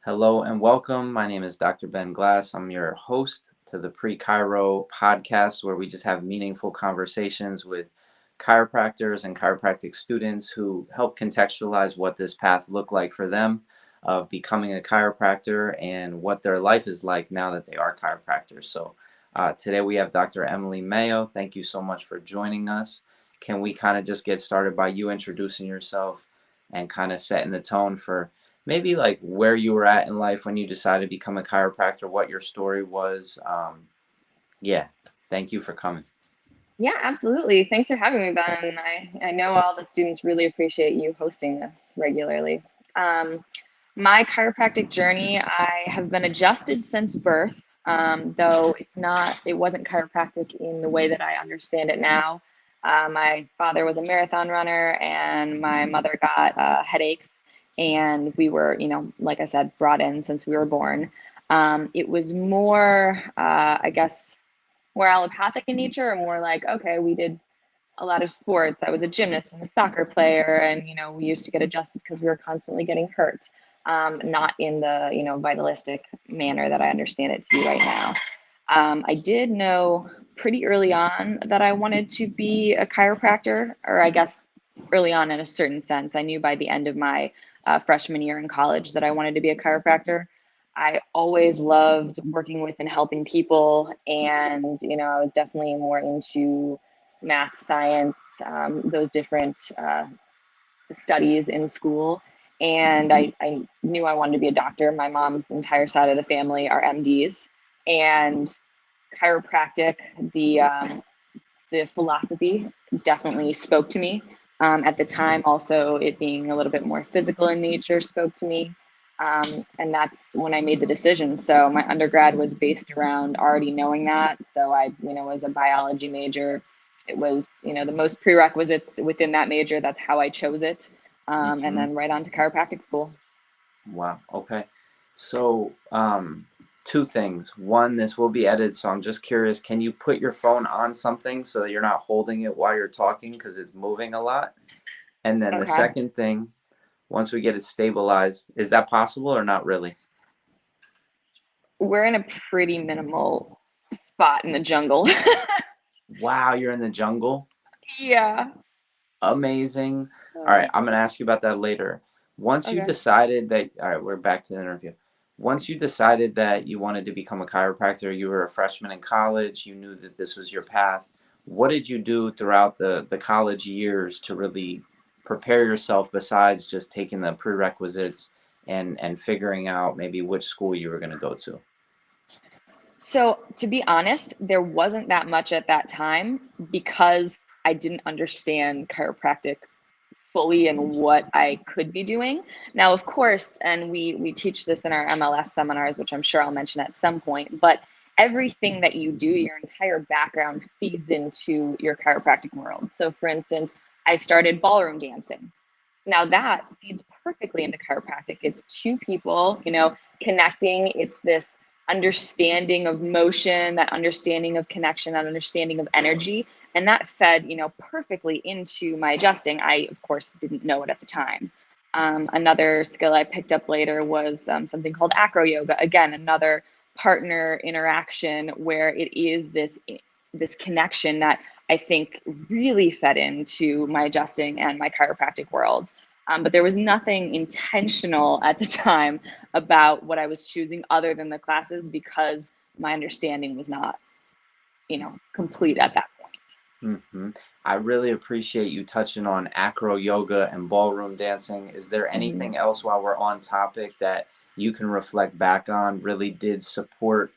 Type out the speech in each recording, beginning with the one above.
Hello and welcome. My name is Dr. Ben Glass. I'm your host to the Chiro podcast, where we just have meaningful conversations with chiropractors and chiropractic students who help contextualize what this path looked like for them of becoming a chiropractor and what their life is like now that they are chiropractors. Today we have Dr. Emily Mayo. Thank you so much for joining us. Can we kind of just get started by you introducing yourself and kind of setting the tone for maybe like where you were at in life when you decided to become a chiropractor, what your story was. Yeah, thank you for coming. Yeah, absolutely. Thanks for having me, Ben. I know all the students really appreciate you hosting this regularly. Um, my chiropractic journey, I have been adjusted since birth, though it wasn't chiropractic in the way that I understand it now. My father was a marathon runner, and my mother got headaches, and we were, like I said, brought in since we were born. It was more, I guess, more allopathic in nature, or more like, okay, we did a lot of sports. I was a gymnast and a soccer player, and we used to get adjusted because we were constantly getting hurt. Not in the vitalistic manner that I understand it to be right now. I did know pretty early on that I wanted to be a chiropractor, or I guess early on in a certain sense. I knew by the end of my freshman year in college that I wanted to be a chiropractor. I always loved working with and helping people, and I was definitely more into math, science, those different studies in school. And I knew I wanted to be a doctor. My mom's entire side of the family are MDs, and chiropractic, the philosophy definitely spoke to me. At the time, also it being a little bit more physical in nature spoke to me. And that's when I made the decision. So my undergrad was based around already knowing that. So I, was a biology major. It was, the most prerequisites within that major. That's how I chose it. And Hmm. then right on to chiropractic school. Wow. Okay. So, two things. One, this will be edited, so I'm just curious. Can you put your phone on something so that you're not holding it while you're talking because it's moving a lot? And then the Okay. second thing, once we get it stabilized, is that possible or not really? We're in a pretty minimal spot in the jungle. Wow, you're in the jungle. Yeah. Amazing. All right, Oh, I'm gonna ask you about that later. Once you okay. decided that, all right, we're back to the interview. Once you decided that you wanted to become a chiropractor, you were a freshman in college, you knew that this was your path. What did you do throughout the college years to really prepare yourself besides just taking the prerequisites and figuring out maybe which school you were going to go to? So, to be honest, there wasn't that much at that time because I didn't understand chiropractic fully and what I could be doing. Now, of course, and we teach this in our MLS seminars, which I'm sure I'll mention at some point, but everything that you do, your entire background feeds into your chiropractic world. So, for instance, I started ballroom dancing. Now that feeds perfectly into chiropractic. It's two people, connecting. It's this understanding of motion, that understanding of connection, that understanding of energy. And that fed, perfectly into my adjusting. I, of course, didn't know it at the time. Another skill I picked up later was something called acro yoga. Again, another partner interaction where it is this connection that I think really fed into my adjusting and my chiropractic world. But there was nothing intentional at the time about what I was choosing other than the classes because my understanding was not, complete at that point. Hmm. I really appreciate you touching on acro yoga and ballroom dancing. Is there Mhm. anything else while we're on topic that you can reflect back on really did support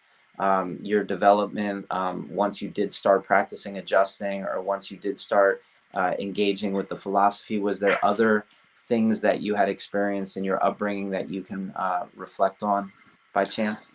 your development once you did start practicing adjusting or once you did start engaging with the philosophy? Was there other things that you had experienced in your upbringing that you can reflect on by chance?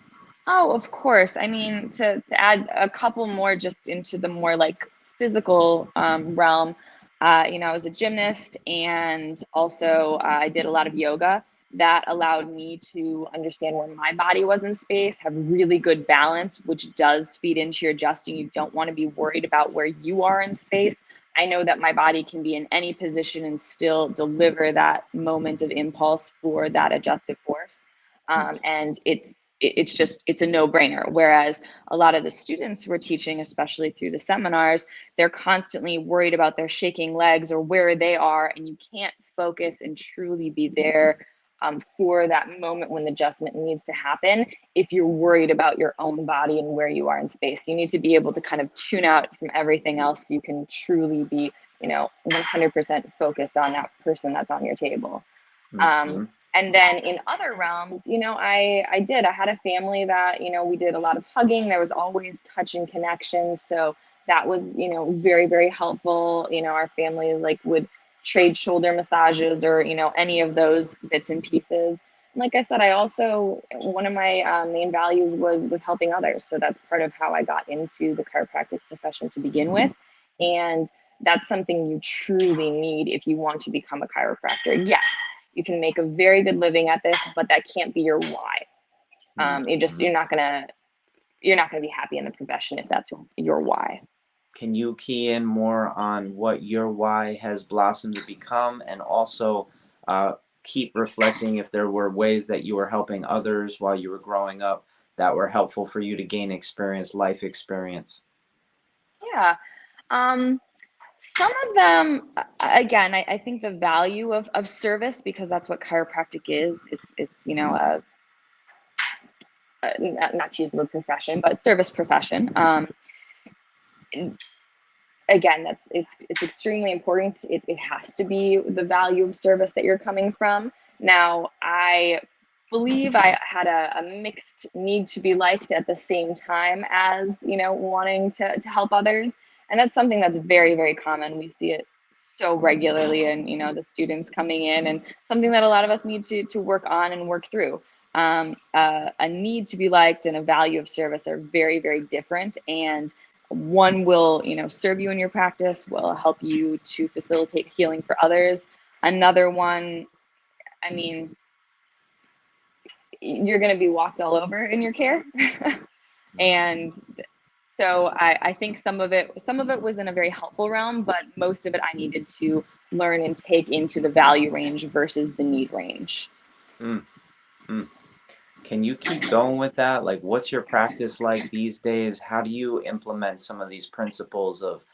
Oh, of course. I mean, to add a couple more just into the more like physical realm, I was a gymnast, and also I did a lot of yoga that allowed me to understand where my body was in space, have really good balance, which does feed into your adjusting. You don't want to be worried about where you are in space. I know that my body can be in any position and still deliver that moment of impulse for that adjustive force. Hmm. And it's a no-brainer. Whereas a lot of the students we're teaching, especially through the seminars, they're constantly worried about their shaking legs or where they are, and you can't focus and truly be there for that moment when the adjustment needs to happen if you're worried about your own body and where you are in space. You need to be able to kind of tune out from everything else so you can truly be, 100% focused on that person that's on your table. Hmm. And then in other realms, I had a family that, we did a lot of hugging. There was always touch and connection. So that was, very, very helpful. Our family like would trade shoulder massages or, any of those bits and pieces. Like I said, I also, one of my main values was helping others. So that's part of how I got into the chiropractic profession to begin with. And that's something you truly need if you want to become a chiropractor. Yes, you can make a very good living at this, but that can't be your why. Hmm. You're not gonna be happy in the profession if that's your why. Can you key in more on what your why has blossomed to become, and also uh, keep reflecting if there were ways that you were helping others while you were growing up that were helpful for you to gain experience, life experience? Yeah. Um, some of them, again, I think the value of service, because that's what chiropractic is. It's not to use the word profession, but service profession. Again, it's extremely important. It has to be the value of service that you're coming from. Now, I believe I had a mixed need to be liked at the same time as, wanting to help others. And that's something that's very, very common. We see it so regularly, and, the students coming in, and something that a lot of us need to work on and work through. A need to be liked and a value of service are very, very different. And one will, serve you in your practice, will help you to facilitate healing for others. Another one, I mean, you're going to be walked all over in your care. And so I think some of it was in a very helpful realm, but most of it I needed to learn and take into the value range versus the need range. Mm. Mm. Can you keep going with that? Like, what's your practice like these days? How do you implement some of these principles of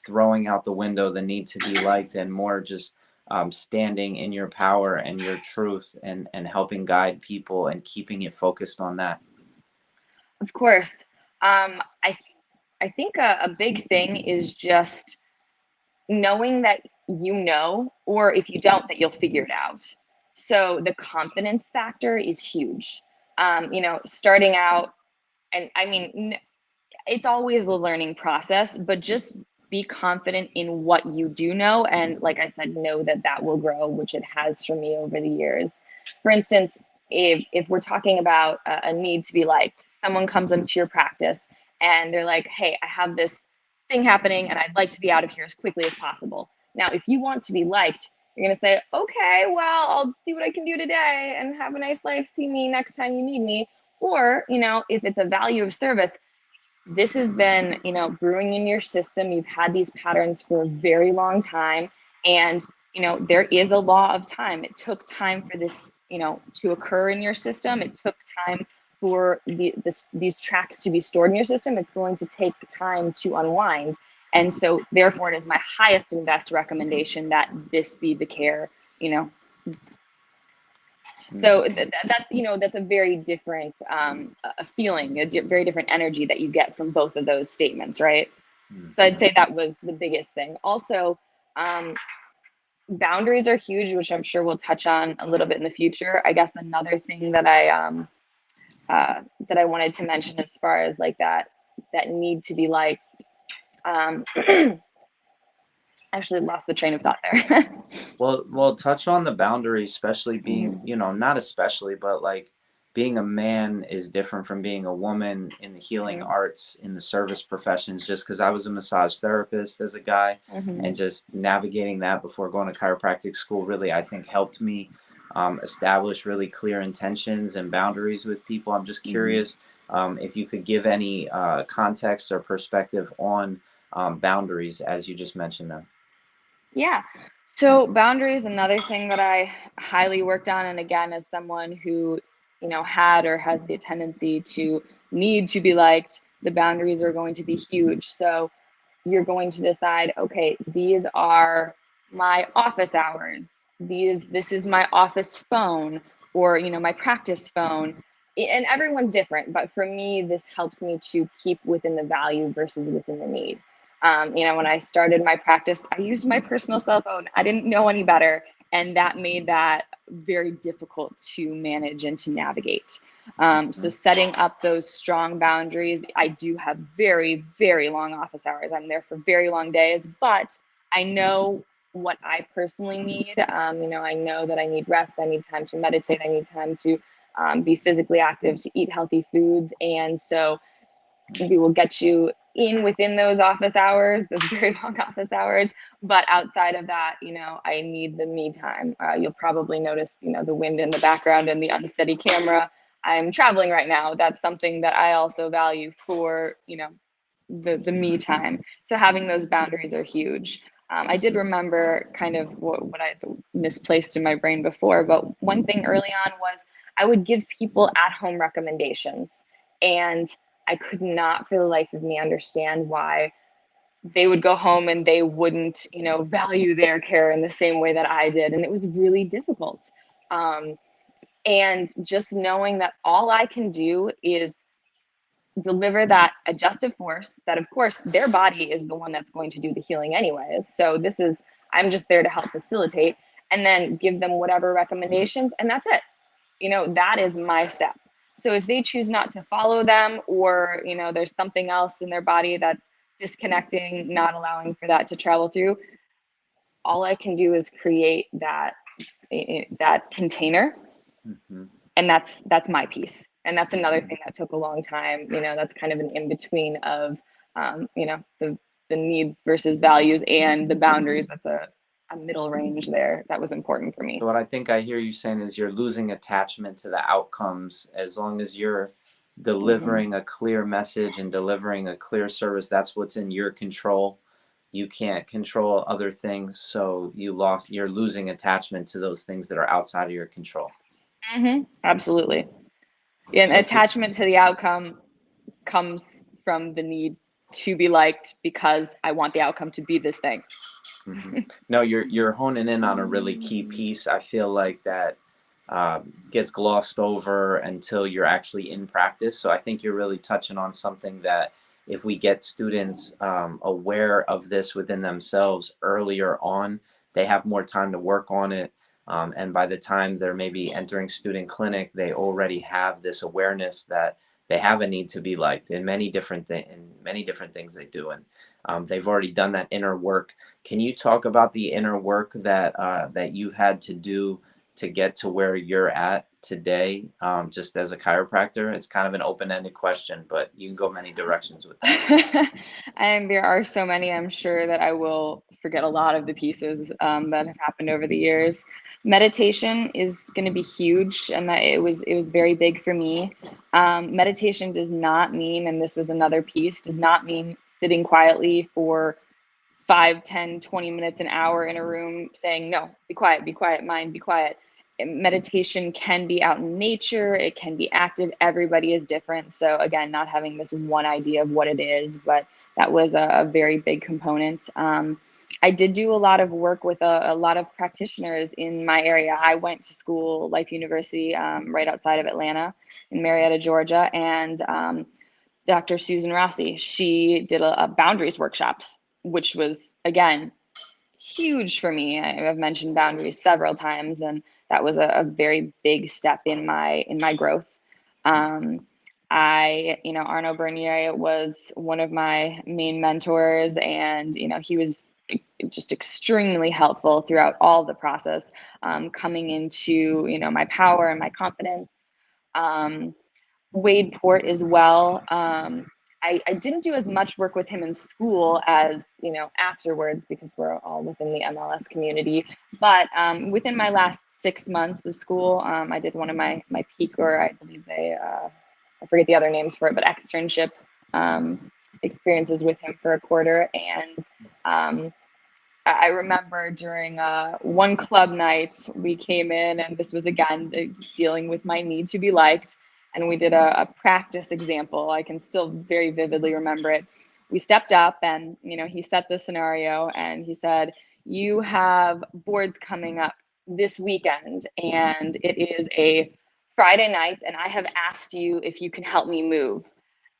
throwing out the window the need to be liked, and more just standing in your power and your truth, and helping guide people and keeping it focused on that? Of course. I think a big thing is just knowing that or if you don't, that you'll figure it out. So the confidence factor is huge. Starting out, and I mean, it's always the learning process, but just be confident in what you do know. And like I said, know that that will grow, which it has for me over the years. For instance, if we're talking about a need to be liked, someone comes into your practice and they're like, hey, I have this thing happening and I'd like to be out of here as quickly as possible. Now, if you want to be liked, you're going to say, okay, well, I'll see what I can do today and have a nice life. See me next time you need me. Or, if it's a value of service, this has been, brewing in your system. You've had these patterns for a very long time. And, there is a law of time. It took time for this, to occur in your system. It took time for these tracks to be stored in your system. It's going to take time to unwind. And so, therefore, it is my highest and best recommendation that this be the care, you know, so Mhm. that's a very different a feeling, very different energy that you get from both of those statements, right? So I'd Mhm. say that was the biggest thing. Also, um, boundaries are huge, which I'm sure we'll touch on a little bit in the future. I guess another thing that I wanted to mention as far as like that need to be like, um, actually lost the train of thought there. Well, touch on the boundaries, especially being, Mhm, not especially, but like being a man is different from being a woman in the healing mhm, arts, in the service professions, just because I was a massage therapist as a guy, mhm, and just navigating that before going to chiropractic school really, I think, helped me establish really clear intentions and boundaries with people. I'm just mhm. curious if you could give any context or perspective on boundaries as you just mentioned them. Yeah. So boundaries, another thing that I highly worked on. And again, as someone who had or has the tendency to need to be liked, the boundaries are going to be huge. So you're going to decide, okay, these are my office hours. This is my office phone, or my practice phone. And everyone's different, but for me, this helps me to keep within the value versus within the need. When I started my practice, I used my personal cell phone. I didn't know any better, and that made that very difficult to manage and to navigate. So setting up those strong boundaries. I do have very, very long office hours. I'm there for very long days, but I know what I personally need. I know that I need rest. I need time to meditate. I need time to be physically active, to eat healthy foods. And so we will get you in within those office hours, those very long office hours. But outside of that, I need the me time. You'll probably notice, the wind in the background and the unsteady camera. I'm traveling right now. That's something that I also value for, the me time. So having those boundaries are huge. I did remember kind of what I misplaced in my brain before, but one thing early on was I would give people at home recommendations. And I could not for the life of me understand why they would go home and they wouldn't, value their care in the same way that I did. And it was really difficult. And just knowing that all I can do is deliver that adjustive force, that of course their body is the one that's going to do the healing anyways. So I'm just there to help facilitate and then give them whatever recommendations. And that's it. That is my step. So if they choose not to follow them, or, there's something else in their body that's disconnecting, not allowing for that to travel through, all I can do is create that container. Mm-hmm. And that's my piece. And that's another thing that took a long time. That's kind of an in-between of, the needs versus values and the boundaries. That's a middle range there that was important for me. So what I think I hear you saying is you're losing attachment to the outcomes as long as you're delivering a clear message and delivering a clear service. That's what's in your control. You can't control other things, so you're losing attachment to those things that are outside of your control. Absolutely. Yeah, and So attachment to the outcome comes from the need to be liked because I want the outcome to be this thing. no, you're honing in on a really key piece. I feel like that gets glossed over until you're actually in practice. So I think you're really touching on something that if we get students aware of this within themselves earlier on, they have more time to work on it. And by the time they're maybe entering student clinic, they already have this awareness that they have a need to be liked in many different things they do, and they've already done that inner work. Can you talk about the inner work that you've had to do to get to where you're at today, just as a chiropractor? It's kind of an open-ended question, but you can go many directions with that. And there are so many. I'm sure that I will forget a lot of the pieces that have happened over the years. Meditation is going to be huge, and that it was very big for me. Meditation does not mean, and this was another piece, does not mean sitting quietly for 5, 10, 20 minutes, an hour in a room saying, no, be quiet, mind, be quiet. Meditation can be out in nature, it can be active. Everybody is different. So, again, not having this one idea of what it is, but that was a very big component. I did do a lot of work with a lot of practitioners in my area. I went to school, Life University, right outside of Atlanta in Marietta, Georgia, and Dr. Susan Rossi, she did a boundaries workshops, which was, again, huge for me. I've mentioned boundaries several times, and that was a very big step in my growth. Arno Bernier was one of my main mentors, and he was just extremely helpful throughout all the process, coming into my power and my confidence. Wade Port as well. I didn't do as much work with him in school as afterwards, because we're all within the MLS community. But within my last 6 months of school, I did one of my peak, or I believe I forget the other names for it, but externship experiences with him for a quarter. And I remember during one club night, we came in, and this was again dealing with my need to be liked. And we did a practice example. I can still very vividly remember it. We stepped up, and he set the scenario, and he said, "You have boards coming up this weekend, and it is a Friday night, and I have asked you if you can help me move."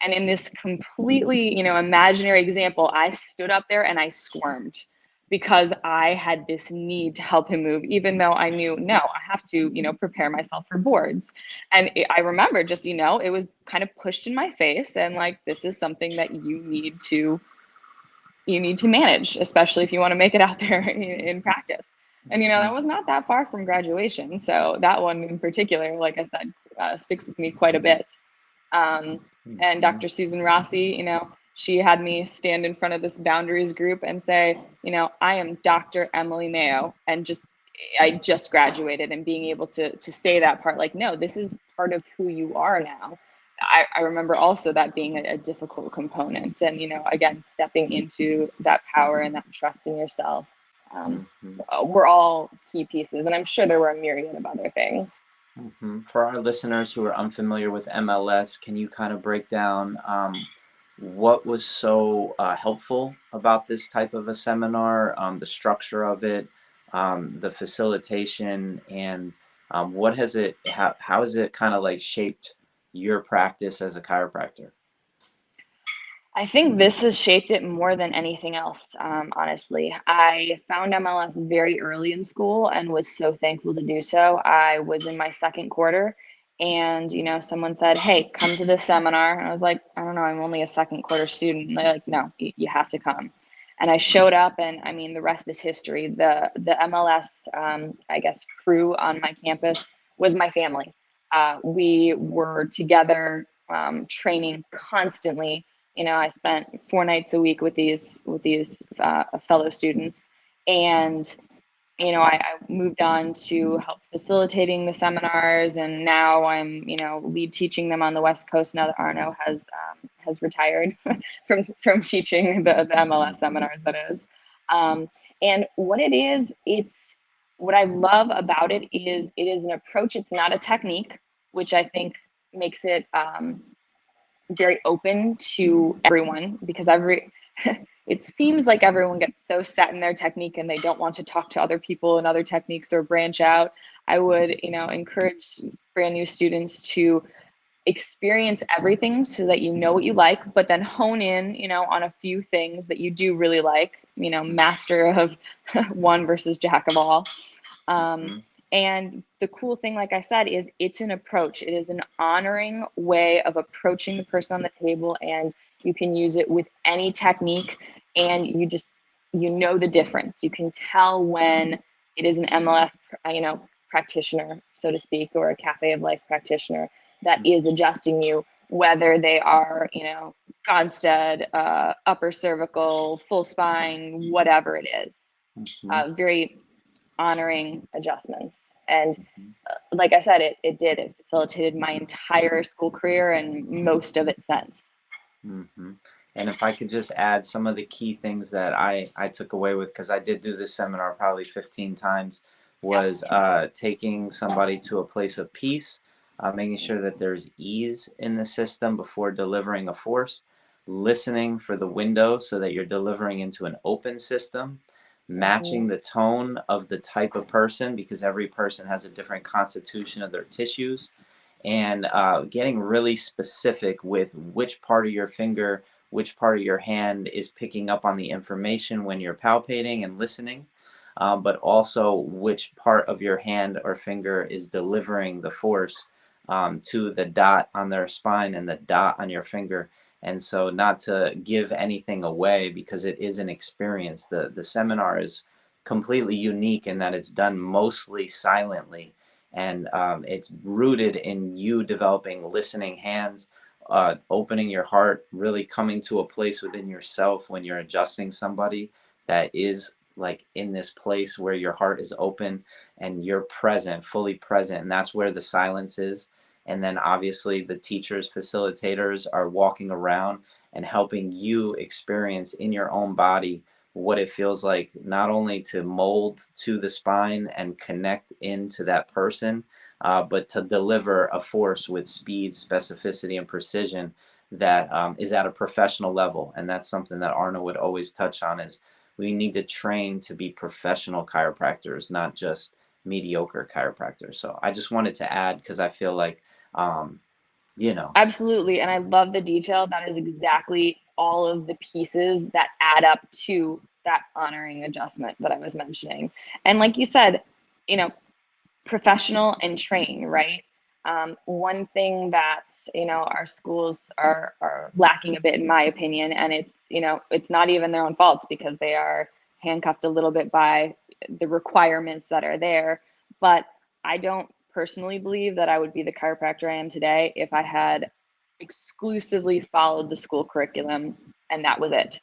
And in this completely, imaginary example, I stood up there and I squirmed because I had this need to help him move, even though I knew, no, I have to, prepare myself for boards. And I remember just, it was kind of pushed in my face, and like, this is something that you need to manage, especially if you want to make it out there in practice. And that was not that far from graduation, so that one in particular, like I said, sticks with me quite a bit. And Mm-hmm. Dr. Susan Rossi, she had me stand in front of this boundaries group and say, I am Dr. Emily Mayo, and I just graduated, and being able to say that part, like, no, this is part of who you are now. I remember also that being a difficult component, and again, stepping into that power and that trust in yourself. Um, Mm-hmm. we're all key pieces, and I'm sure there were a myriad of other things. For our listeners who are unfamiliar with MLS, can you kind of break down what was so helpful about this type of a seminar, the structure of it, the facilitation, and how has it kind of like shaped your practice as a chiropractor? I think this has shaped it more than anything else, honestly. I found MLS very early in school and was so thankful to do so. I was in my second quarter, and someone said, "Hey, come to this seminar." And I was like, "I don't know, I'm only a second quarter student." And they're like, "No, you have to come." And I showed up, and I mean, the rest is history. The MLS, I guess, crew on my campus was my family. We were together, training constantly. I spent 4 nights a week with these fellow students, and I moved on to help facilitating the seminars, and now I'm lead teaching them on the West Coast now that Arno has retired from teaching the MLS Mm-hmm. seminars. That is, um, and what it is, it's what I love about it is an approach. It's not a technique, which I think makes it very open to everyone, because it seems like everyone gets so set in their technique and they don't want to talk to other people and other techniques or branch out. I would encourage brand new students to experience everything so that you know what you like, but then hone in on a few things that you do really like, master of one versus jack of all. um, Mm-hmm. and the cool thing, like I said, is it's an approach. It is an honoring way of approaching the person on the table, and you can use it with any technique, and you know the difference. You can tell when it is an MLS, practitioner, so to speak, or a Cafe of Life practitioner that is adjusting you, whether they are, Gonstead, upper cervical, full spine, whatever it is. Mm-hmm. Very honoring adjustments. And Mm-hmm. like I said, it facilitated my entire school career and most of it since. Mm-hmm. And if I could just add some of the key things that I took away with, because I did do this seminar probably 15 times, Yeah. was taking somebody to a place of peace, making sure that there's ease in the system before delivering a force, listening for the window so that you're delivering into an open system, Mm-hmm. matching the tone of the type of person, because every person has a different constitution of their tissues, and getting really specific with which part of your finger, which part of your hand is picking up on the information when you're palpating and listening, but also which part of your hand or finger is delivering the force to the dot on their spine and the dot on your finger. And so, not to give anything away, because it is an experience. The seminar is completely unique in that it's done mostly silently, and it's rooted in you developing listening hands, opening your heart, really coming to a place within yourself when you're adjusting somebody that is like in this place where your heart is open and you're present, fully present, and that's where the silence is. And then obviously the teachers, facilitators are walking around and helping you experience in your own body what it feels like not only to mold to the spine and connect into that person, but to deliver a force with speed, specificity, and precision that is at a professional level. And that's something that Arna would always touch on is we need to train to be professional chiropractors, not just mediocre chiropractors. So I just wanted to add because I feel like, um, you know. Absolutely. And I love the detail. That is exactly all of the pieces that add up to that honoring adjustment that I was mentioning. And like you said, you know, professional and train, right? One thing that our schools are lacking a bit, in my opinion, and it's not even their own faults because they are handcuffed a little bit by the requirements that are there. But I don't personally believe that I would be the chiropractor I am today if I had exclusively followed the school curriculum and that was it.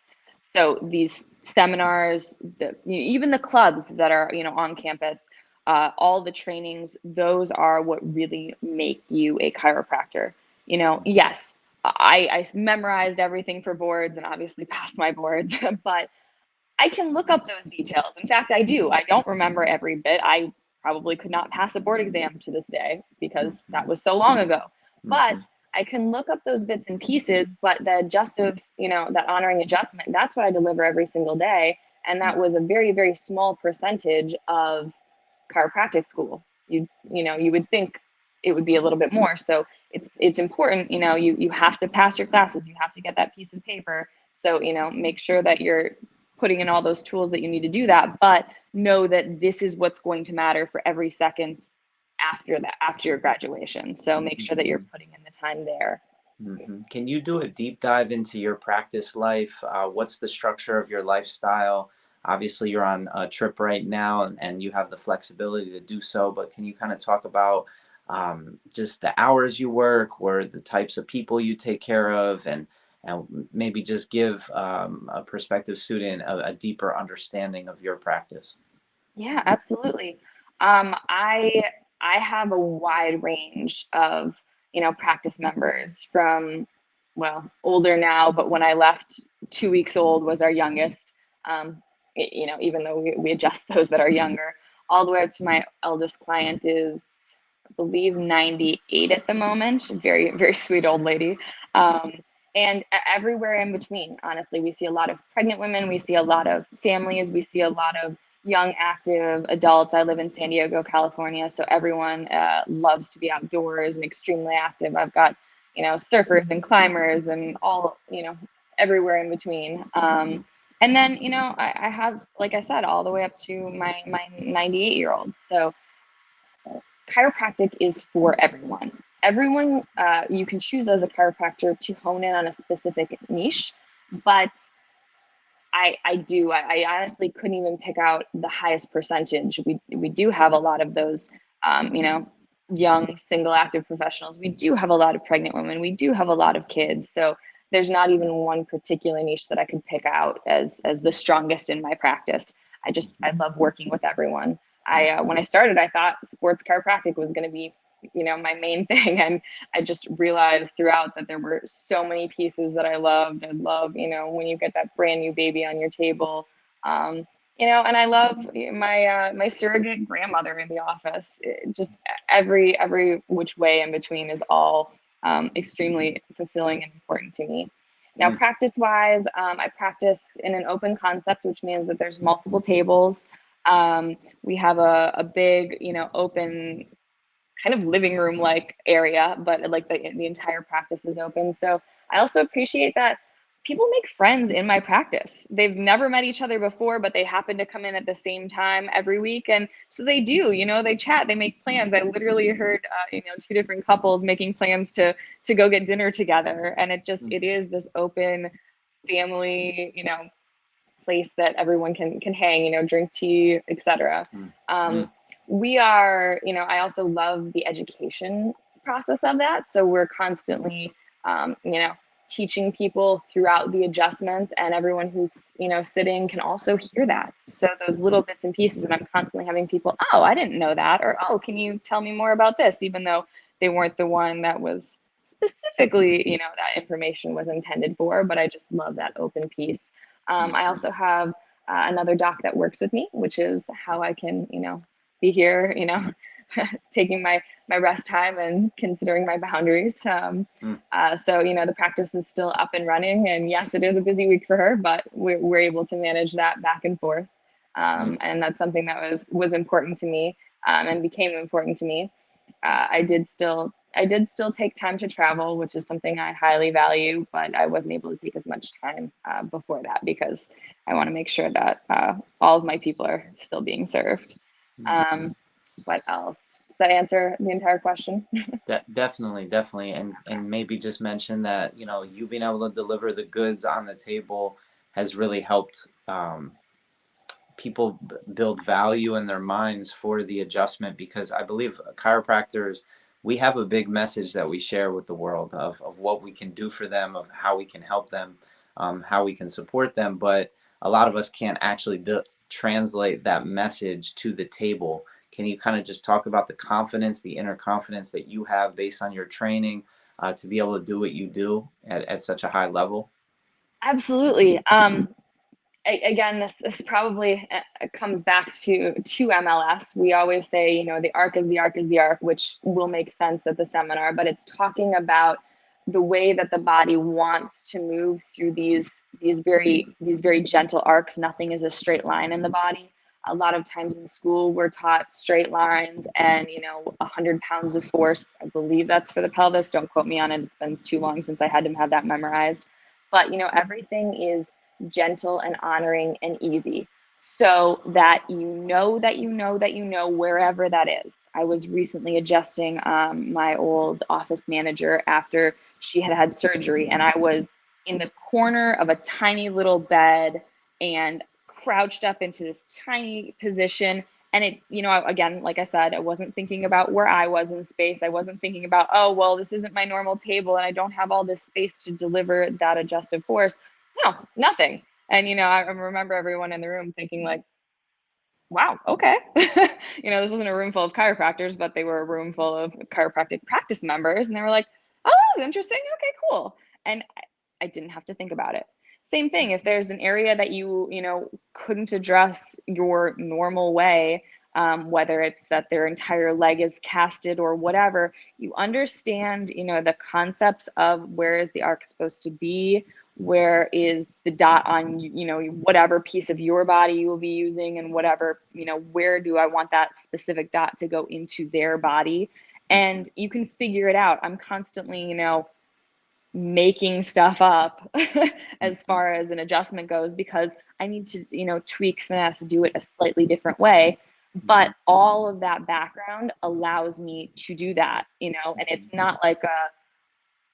So these seminars, even the clubs that are on campus, all the trainings, those are what really make you a chiropractor. Yes, I memorized everything for boards and obviously passed my boards, but I can look up those details. In fact, I do. I don't remember every bit. I probably could not pass a board exam to this day because that Mhm, was so long ago. But mhm, I can look up those bits and pieces, but the adjustive, that honoring adjustment, that's what I deliver every single day. And that was a very, very small percentage of chiropractic school. You would think it would be a little bit more. So it's important, you have to pass your classes, you have to get that piece of paper. So, make sure that you're putting in all those tools that you need to do that, but know that this is what's going to matter for every second after that, after your graduation. So make sure that you're mhm. putting in the time there. Can you do a deep dive into your practice life? What's the structure of your lifestyle? Obviously, you're on a trip right now and you have the flexibility to do so, but can you kind of talk about just the hours you work or the types of people you take care of and maybe just give a prospective student a deeper understanding of your practice? Yeah, absolutely. I have a wide range of practice members from, well, older now, but when I left, 2 weeks old was our youngest. Even though we adjust those that are younger, all the way up to my eldest client is, I believe, 98 at the moment. Very, very sweet old lady. Um, and everywhere in between, honestly, we see a lot of pregnant women, we see a lot of families, we see a lot of young active adults. I live in San Diego, California, so everyone loves to be outdoors and extremely active. I've got surfers and climbers and all everywhere in between. And then I have, like I said, all the way up to my 98-year-old. So chiropractic is for everyone. Everyone, you can choose as a chiropractor to hone in on a specific niche, but I honestly couldn't even pick out the highest percentage. We do have a lot of those, young single active professionals. We do have a lot of pregnant women. We do have a lot of kids. So there's not even one particular niche that I could pick out as the strongest in my practice. I love working with everyone. When I started, I thought sports chiropractic was going to be my main thing, and I just realized throughout that there were so many pieces that I loved. I love, when you get that brand new baby on your table. And I love my surrogate grandmother in the office. Just every which way in between is all extremely fulfilling and important to me. Now, Mm, practice wise, I practice in an open concept, which means that there's multiple tables. We have a big, open kind of living room like area, but like the entire practice is open. So I also appreciate that people make friends in my practice. They've never met each other before, but they happen to come in at the same time every week. And so they do, they chat, they make plans. I literally heard, two different couples making plans to go get dinner together. And it is this open family, place that everyone can hang, drink tea, etc. mm, mm, Um, we are, I also love the education process of that. So we're constantly, teaching people throughout the adjustments, and everyone who's, sitting can also hear that. So those little bits and pieces, and I'm constantly having people, oh, I didn't know that, or oh, can you tell me more about this, even though they weren't the one that was specifically, that information was intended for. But I just love that open piece. I mm, also have another doc that works with me, which is how I can, be here, taking my rest time and considering my boundaries. Mm, So, the practice is still up and running. And yes, it is a busy week for her, but we're able to manage that back and forth. mm, And that's something that was important to me, and became important to me. I did still take time to travel, which is something I highly value, but I wasn't able to take as much time before that because I want to make sure that all of my people are still being served. mhm. Um, what else? Does that answer the entire question? Definitely, definitely, and maybe just mention that you being able to deliver the goods on the table has really helped people build value in their minds for the adjustment, because I believe chiropractors, we have a big message that we share with the world of what we can do for them, of how we can help them, how we can support them, but a lot of us can't actually translate that message to the table. Can you kind of just talk about the confidence, the inner confidence that you have based on your training, to be able to do what you do at such a high level? Absolutely. Again, this probably comes back to MLS. We always say, the arc is the arc is the arc, which will make sense at the seminar, but it's talking about the way that the body wants to move through these very gentle arcs. Nothing is a straight line in the body. A lot of times in school, we're taught straight lines and 100 pounds of force. I believe that's for the pelvis. Don't quote me on it. It's been too long since I had to have that memorized. But everything is gentle and honoring and easy, so that wherever that is. I was recently adjusting my old office manager after she had had surgery, and I was in the corner of a tiny little bed and crouched up into this tiny position. And it, again, like I said, I wasn't thinking about where I was in space. I wasn't thinking about, oh, well, this isn't my normal table and I don't have all this space to deliver that adjustive force. No, nothing. And I remember everyone in the room thinking like, wow, okay. This wasn't a room full of chiropractors, but they were a room full of chiropractic practice members. And they were like, oh, that was interesting. Okay, cool. And I didn't have to think about it. Same thing. If there's an area that you couldn't address your normal way, whether it's that their entire leg is casted or whatever, you understand, the concepts of where is the arc supposed to be, where is the dot on whatever piece of your body you will be using, and whatever where do I want that specific dot to go into their body, and you can figure it out. I'm constantly making stuff up as Mhm, far as an adjustment goes, because I need to tweak, finesse, do it a slightly different way. But mhm, all of that background allows me to do that, and mhm, it's not like a,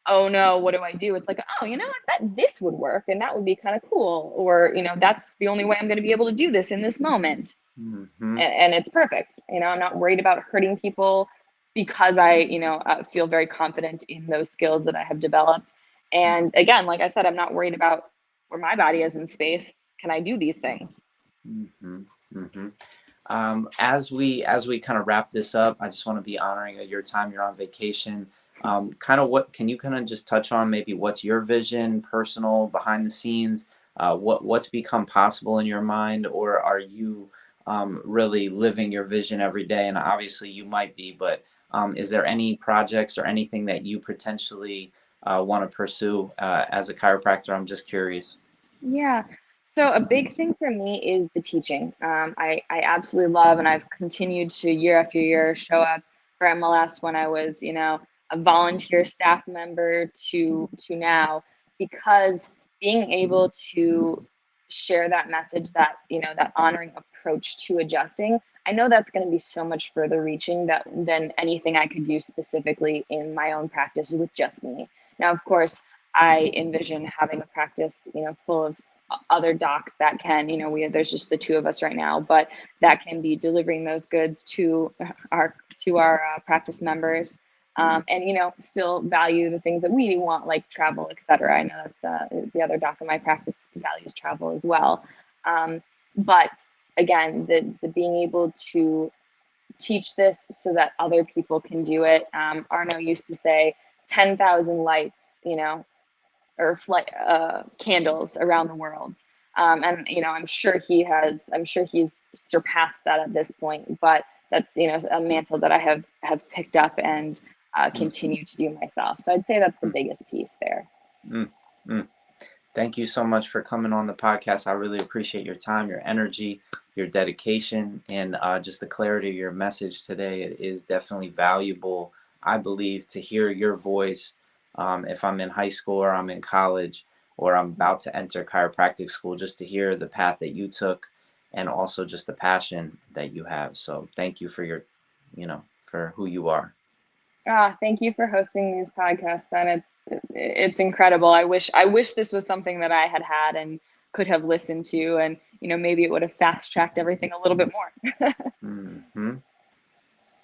oh no, what do I do? It's like, oh, you know what, that this would work and that would be kind of cool. Or, that's the only way I'm going to be able to do this in this moment. mhm, And it's perfect. I'm not worried about hurting people because I, feel very confident in those skills that I have developed. And again, like I said, I'm not worried about where my body is in space. Can I do these things? mhm, mhm. As we kind of wrap this up, I just want to be honoring of your time. You're on vacation. Kind of what can you kind of just touch on maybe what's your vision, personal, behind the scenes, what's become possible in your mind, or are you really living your vision every day? And obviously you might be, but is there any projects or anything that you potentially want to pursue as a chiropractor? I'm just curious. Yeah. So a big thing for me is the teaching. I absolutely love, and I've continued to year after year show up for MLS when I was, a volunteer staff member to now, because being able to share that message, that, that honoring approach to adjusting, I know that's going to be so much further reaching than anything I could do specifically in my own practice with just me. Now, of course, I envision having a practice, full of other docs that can, there's just the two of us right now, but that can be delivering those goods to our practice members, and still value the things that we want, like travel, etc. I know that's the other doc in my practice values travel as well, but again, the being able to teach this so that other people can do it. Arno used to say 10,000 lights, or candles around the world. And I'm sure he's surpassed that at this point, but that's, a mantle that I have picked up and mm, continue to do myself. So I'd say that's the mm, biggest piece there. mm, mm. Thank you so much for coming on the podcast. I really appreciate your time, your energy, your dedication, and just the clarity of your message today. It is definitely valuable, I believe, to hear your voice if I'm in high school or I'm in college or I'm about to enter chiropractic school, just to hear the path that you took and also just the passion that you have. So thank you for for who you are. Thank you for hosting these podcasts, Ben. It's incredible. I wish this was something that I had had and could have listened to, and maybe it would have fast tracked everything a little bit more. Hmm